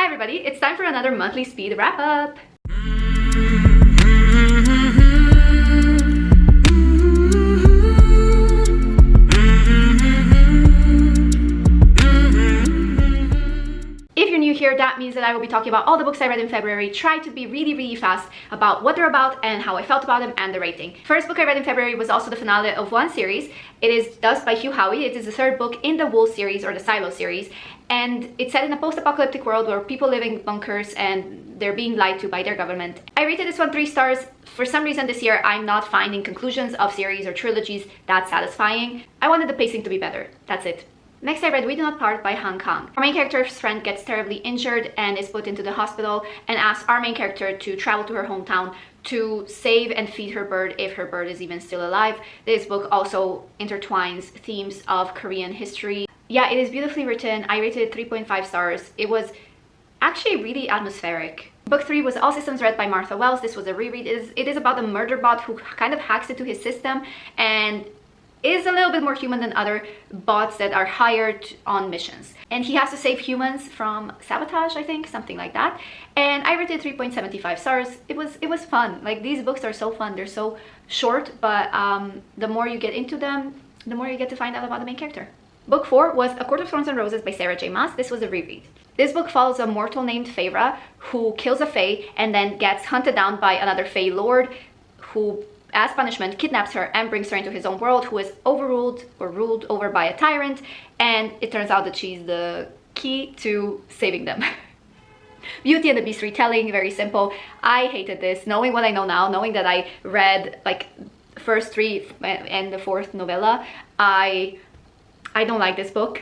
Hi everybody, it's time for another monthly speed wrap up. If you're new here, that means that I will be talking about all the books I read in February. Try to be really fast about what they're about and how I felt about them and the rating. First book I read in February was also the finale of one series. It is Dust by Hugh Howey. It is the third book in the Wool series or the Silo series. And it's set in a post-apocalyptic world where people live in bunkers and they're being lied to by their government. I rated this one 3 stars. For some reason this year, I'm not finding conclusions of series or trilogies that satisfying. I wanted the pacing to be better. That's it. Next I read We Do Not Part by Han Kang. Our main character's friend gets terribly injured and is put into the hospital and asks our main character to travel to her hometown to save and feed her bird if her bird is even still alive. This book also intertwines themes of Korean history. Yeah, it is beautifully written. I rated it 3.5 stars. It was actually really atmospheric. Book 3 was All Systems Red by Martha Wells. This was a reread. It is about a murder bot who kind of hacks into his system and is a little bit more human than other bots that are hired on missions. And he has to save humans from sabotage, I think, something like that. And I rated 3.75 stars. It was fun. Like, these books are so fun. They're so short, but the more you get into them, the more you get to find out about the main character. Book 4 was A Court of Thorns and Roses by Sarah J. Maas. This was a reread. This book follows a mortal named Feyre who kills a Fae and then gets hunted down by another Fae lord who, as punishment, kidnaps her and brings her into his own world, who is overruled or ruled over by a tyrant, and it turns out that she's the key to saving them. Beauty and the Beast retelling, very simple. I hated this, knowing what I know now, knowing that I read like first 3 and the 4th novella. I don't like this book.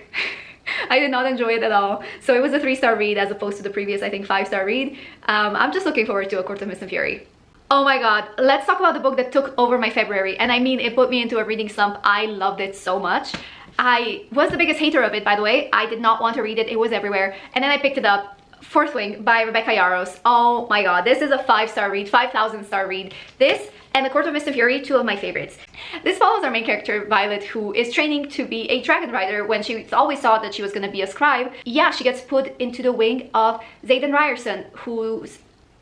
I did not enjoy it at all. So it was a 3-star read as opposed to the previous, I think, 5-star read. I'm just looking forward to A Court of Mist and Fury. Oh my god, let's talk about the book that took over my February. And I mean, it put me into a reading slump. I loved it so much. I was the biggest hater of it, by the way. I did not want to read it. It was everywhere. And then I picked it up. Fourth Wing by Rebecca Yarros. Oh my god, this is a 5-star read, 5,000-star read. This and The Court of Mist and Fury, 2 of my favorites. This follows our main character, Violet, who is training to be a dragon rider when she always thought that she was going to be a scribe. Yeah, she gets put into the wing of Xaden Ryerson, whose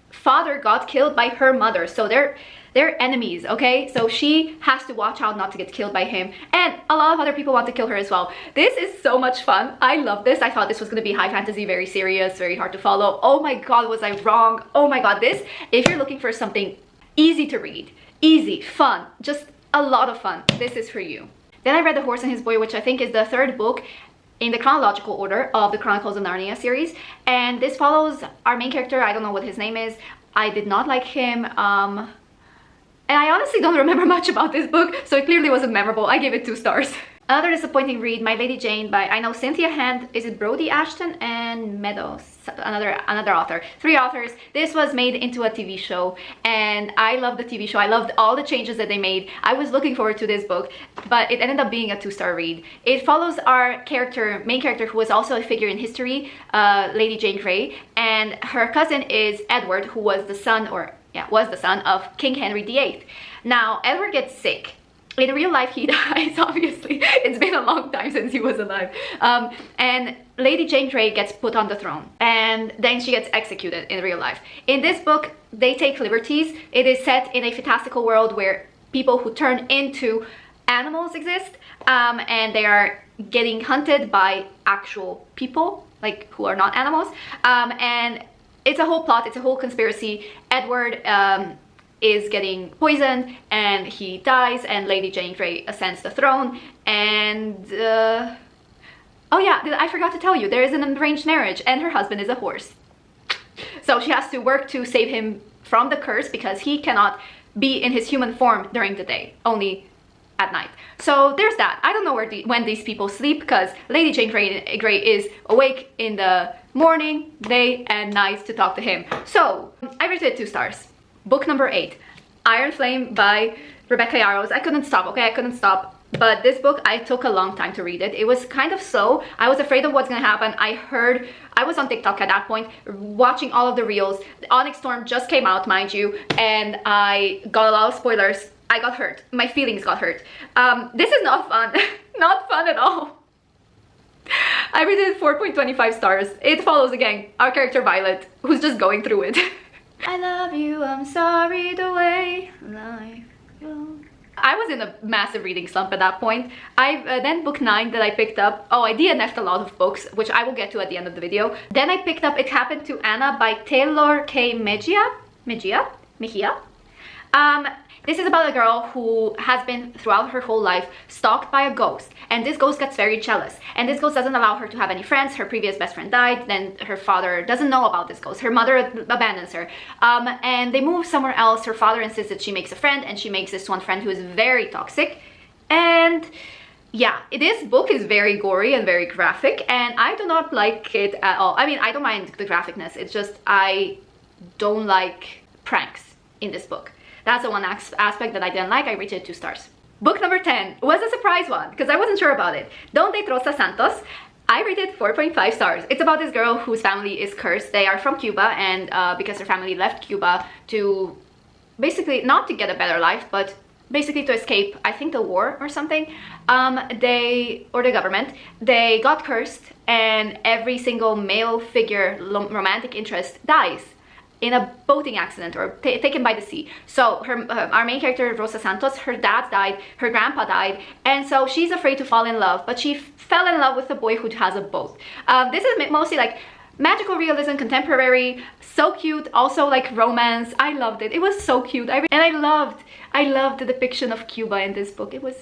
father got killed by her mother. So they're enemies, okay? So she has to watch out not to get killed by him, and a lot of other people want to kill her as well. This is so much fun. I love this. I thought this was going to be high fantasy, very serious, very hard to follow. Oh my god, was I wrong? Oh my god, this, if you're looking for something easy to read, easy, fun, just a lot of fun, this is for you. Then I read The Horse and His Boy, which I think is the 3rd book in the chronological order of the Chronicles of Narnia series, and this follows our main character. I don't know what his name is. I did not like him, and I honestly don't remember much about this book, so it clearly wasn't memorable. I gave it 2 stars. Another disappointing read, My Lady Jane by, I know, Cynthia Hand, is it Brody Ashton and Meadows, another author. 3 authors. This was made into a TV show, and I loved the TV show. I loved all the changes that they made. I was looking forward to this book, but it ended up being a 2-star read. It follows our main character, who is also a figure in history, Lady Jane Grey, and her cousin is Edward, who was the son, was the son of King Henry VIII. Now, Edward gets sick. In real life, he dies, obviously. It's been a long time since he was alive. And Lady Jane Grey gets put on the throne, and then she gets executed in real life. In this book, they take liberties. It is set in a fantastical world where people who turn into animals exist, and they are getting hunted by actual people, like, who are not animals. And it's a whole plot, it's a whole conspiracy. Edward is getting poisoned and he dies, and Lady Jane Grey ascends the throne, and oh yeah, I forgot to tell you, there is an arranged marriage and her husband is a horse. So she has to work to save him from the curse because he cannot be in his human form during the day, only at night. So there's that. I don't know when these people sleep, because Lady Jane Grey is awake in the morning, day and night to talk to him. So I rated it 2 stars. Book number 8, Iron Flame by Rebecca Yarros. I couldn't stop, okay? I couldn't stop. But this book, I took a long time to read it. It was kind of slow. I was afraid of what's gonna happen. I was on TikTok at that point, watching all of the reels. The Onyx Storm just came out, mind you, and I got a lot of spoilers. I got hurt. My feelings got hurt. This is not fun. Not fun at all. I rated it 4.25 stars. It follows again our character Violet, who's just going through it. I love you, I'm sorry the way life goes. I was in a massive reading slump at that point. Then book 9 that I picked up. Oh, I DNF'd a lot of books, which I will get to at the end of the video. Then I picked up It Happened to Anna by Taylor K. Mejia. This is about a girl who has been throughout her whole life stalked by a ghost, and this ghost gets very jealous, and this ghost doesn't allow her to have any friends. Her previous best friend died, then her father doesn't know about this ghost, her mother abandons her, and they move somewhere else. Her father insists that she makes a friend, and she makes this one friend who is very toxic. And yeah, this book is very gory and very graphic, and I do not like it at all. I mean, I don't mind the graphicness, it's just I don't like pranks in this book. That's the one aspect that I didn't like. I rated it 2 stars. Book number 10 was a surprise one because I wasn't sure about it. Don't Date Rosa Santos. I rated 4.5 stars. It's about this girl whose family is cursed. They are from Cuba, and because her family left Cuba to basically not to get a better life, but basically to escape, I think, the war or something, or the government, they got cursed, and every single male figure, romantic interest, dies in a boating accident or taken by the sea. So our main character, Rosa Santos, her dad died, her grandpa died, and so she's afraid to fall in love, but she fell in love with a boy who has a boat. This is mostly like magical realism, contemporary, so cute, also like romance. I loved it. It was so cute. And I loved the depiction of Cuba in this book. It was,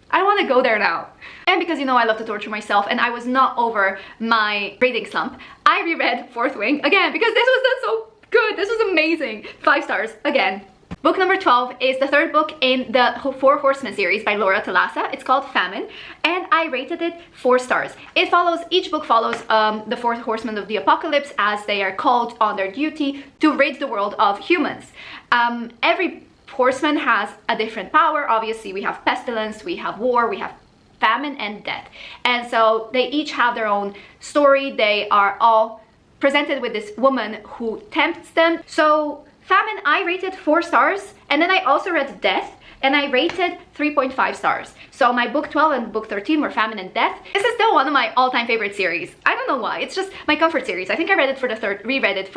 I want to go there now. And because, you know, I love to torture myself and I was not over my reading slump, I reread Fourth Wing again because this was so good. This was amazing. 5 stars again. Book number 12 is the 3rd book in the Four Horsemen series by Laura Talassa. It's called Famine, and I rated it 4 stars. Each book follows the 4 horsemen of the apocalypse as they are called on their duty to rid the world of humans. Every horseman has a different power. Obviously, we have pestilence, we have war, we have famine and death. And so they each have their own story. They are all presented with this woman who tempts them. So Famine, I rated 4 stars, and then I also read Death, and I rated 3.5 stars. So my book 12 and book 13 were Famine and Death. This is still one of my all-time favorite series. I don't know why, it's just my comfort series. I think I reread it for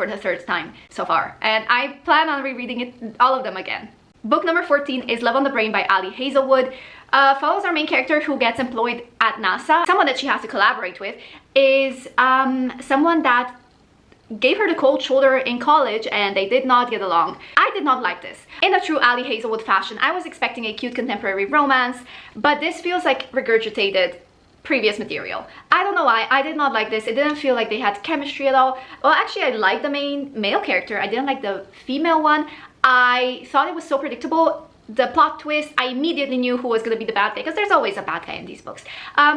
the 3rd time so far, and I plan on rereading it, all of them again. Book number 14 is Love on the Brain by Ali Hazelwood. Follows our main character who gets employed at NASA. Someone that she has to collaborate with is someone that gave her the cold shoulder in college, and they did not get along. I did not like this. In a true Ali Hazelwood fashion, I was expecting a cute contemporary romance, but this feels like regurgitated previous material. I don't know why. I did not like this. It didn't feel like they had chemistry at all. Well, actually, I liked the main male character. I didn't like the female one. I thought it was so predictable. The plot twist, I immediately knew who was going to be the bad guy, because there's always a bad guy in these books.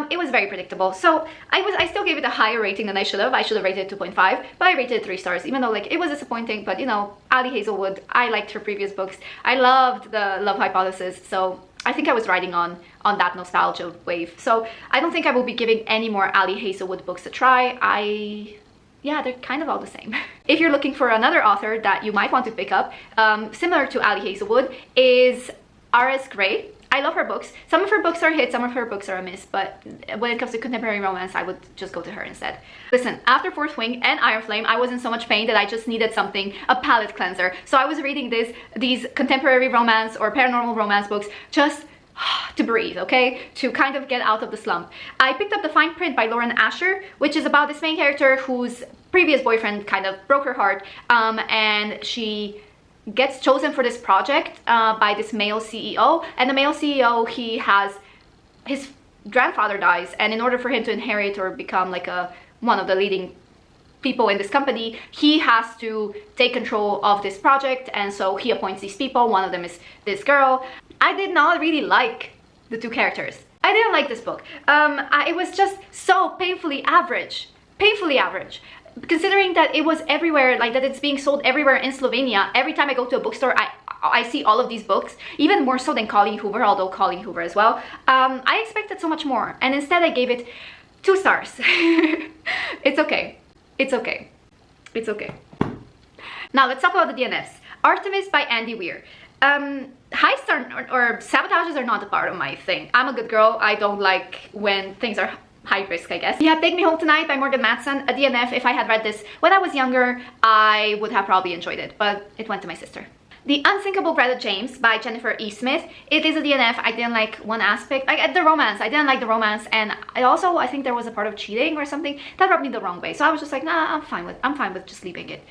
It was very predictable, so I still gave it a higher rating than I should have. I should have rated it 2.5, but I rated it 3 stars, even though like it was disappointing. But you know, Ali Hazelwood, I liked her previous books. I loved the Love Hypothesis, so I think I was riding on that nostalgia wave. So I don't think I will be giving any more Ali Hazelwood books a try. Yeah, they're kind of all the same. If you're looking for another author that you might want to pick up, similar to Ali Hazelwood, is R.S. Gray. I love her books. Some of her books are hits, some of her books are a miss, but when it comes to contemporary romance, I would just go to her instead. Listen, after Fourth Wing and Iron Flame, I was in so much pain that I just needed something, a palate cleanser. So I was reading these contemporary romance or paranormal romance books just to breathe, okay? To kind of get out of the slump. I picked up The Fine Print by Lauren Asher, which is about this main character whose previous boyfriend kind of broke her heart, and she gets chosen for this project by this male CEO. And the male CEO, his grandfather dies, and in order for him to inherit or become like one of the leading people in this company, he has to take control of this project, and so he appoints these people. One of them is this girl. I did not really like the 2 characters. I didn't like this book. It was just so painfully average. Considering that it was everywhere, like that it's being sold everywhere in Slovenia. Every time I go to a bookstore, I see all of these books, even more so than Colleen Hoover, although Colleen Hoover as well. I expected so much more, and instead I gave it 2 stars. It's okay. It's okay. It's okay. Now let's talk about the DNFs. Artemis by Andy Weir. Heists or sabotages are not a part of my thing. I'm a good girl. I don't like when things are high risk, I guess. Yeah, Take Me Home Tonight by Morgan Matson, a DNF. If I had read this when I was younger, I would have probably enjoyed it, but it went to my sister. The Unsinkable Greta James by Jennifer E. Smith. It is a DNF. I didn't like one aspect, like the romance. I didn't like the romance, and I think there was a part of cheating or something that rubbed me the wrong way. So I was just like, nah, I'm fine with just leaving it.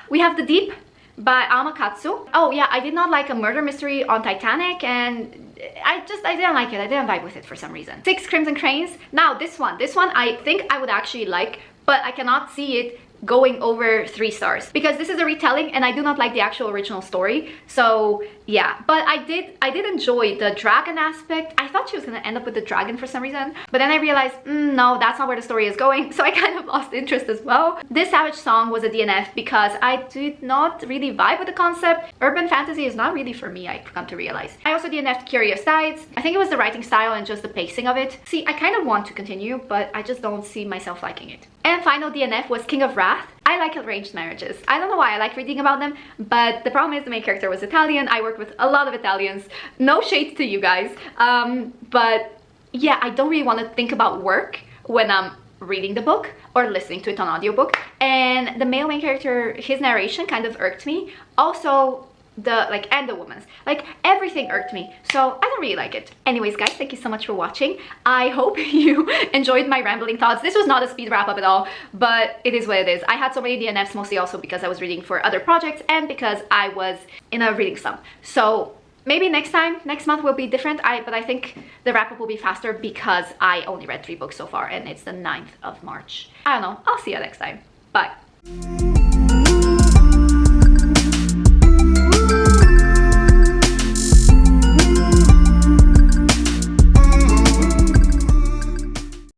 We have The Deep by Alma Katsu. Oh yeah, I did not like a murder mystery on Titanic, and I didn't like it. I didn't vibe with it for some reason. 6 Crimson Cranes. Now this one I think I would actually like, but I cannot see it going over 3 stars because this is a retelling and I do not like the actual original story. So yeah, but I did enjoy the dragon aspect. I thought she was gonna end up with the dragon for some reason, but then I realized no, that's not where the story is going, so I kind of lost interest as well. This Savage Song was a DNF because I did not really vibe with the concept. Urban fantasy is not really for me, I've come to realize. I also DNF'd Curious Tides. I think it was the writing style and just the pacing of it. See, I kind of want to continue, but I just don't see myself liking it. And final DNF was King of Wrath. I like arranged marriages. I don't know why I like reading about them, but the problem is the main character was Italian. I work with a lot of Italians. No shade to you guys. But yeah, I don't really want to think about work when I'm reading the book or listening to it on audiobook. And the male main character, his narration kind of irked me. Also, and the woman's, like, everything irked me, so I don't really like it. Anyways guys, thank you so much for watching. I hope you enjoyed my rambling thoughts. This was not a speed wrap up at all, but it is what it is. I had so many DNFs mostly also because I was reading for other projects and because I was in a reading slump. So maybe next month will be different. But I think the wrap up will be faster because I only read 3 books so far and it's the 9th of March. I don't know, I'll see you next time. Bye.